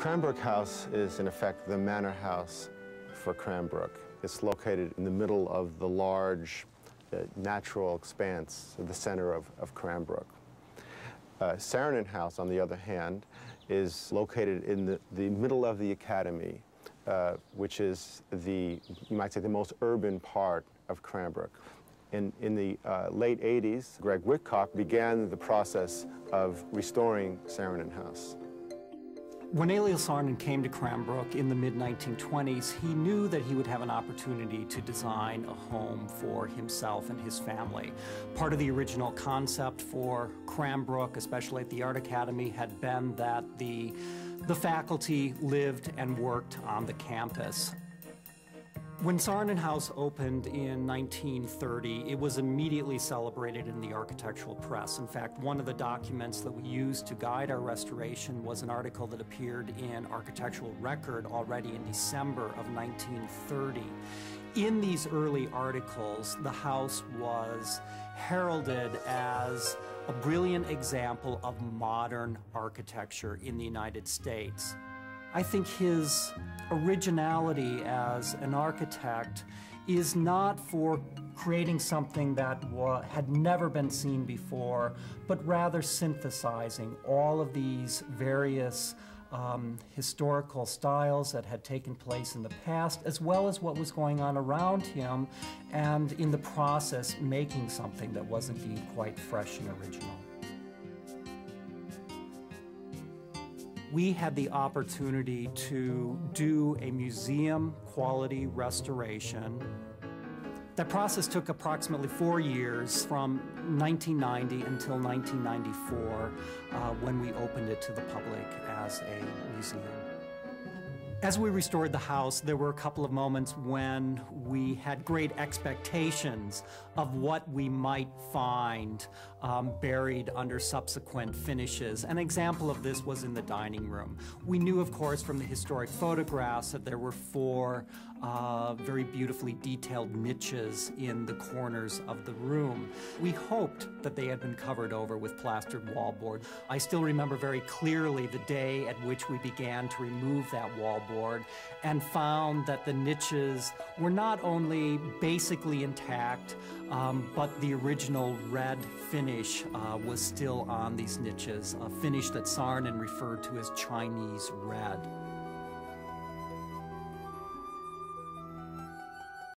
Cranbrook House is, in effect, the manor house for Cranbrook. It's located in the middle of the large natural expanse, the center of Cranbrook. Saarinen House, on the other hand, is located in the middle of the academy, which is you might say, the most urban part of Cranbrook. In the late 80s, Greg Whitcock began the process of restoring Saarinen House. When Eliel Saarinen came to Cranbrook in the mid-1920s, he knew that he would have an opportunity to design a home for himself and his family. Part of the original concept for Cranbrook, especially at the Art Academy, had been that the faculty lived and worked on the campus. When Saarinen House opened in 1930, it was immediately celebrated in the architectural press. In fact, one of the documents that we used to guide our restoration was an article that appeared in Architectural Record already in December of 1930. In these early articles, the house was heralded as a brilliant example of modern architecture in the United States. I think his originality as an architect is not for creating something that had never been seen before, but rather synthesizing all of these various historical styles that had taken place in the past, as well as what was going on around him, and in the process making something that was indeed quite fresh and original. We had the opportunity to do a museum-quality restoration. That process took approximately 4 years, from 1990 until 1994, when we opened it to the public as a museum. As we restored the house, there were a couple of moments when we had great expectations of what we might find buried under subsequent finishes. An example of this was in the dining room. We knew, of course, from the historic photographs that there were 4 very beautifully detailed niches in the corners of the room. We hoped that they had been covered over with plastered wallboard. I still remember very clearly the day at which we began to remove that wallboard and found that the niches were not only basically intact, but the original red finish was still on these niches, a finish that Saarinen referred to as Chinese red.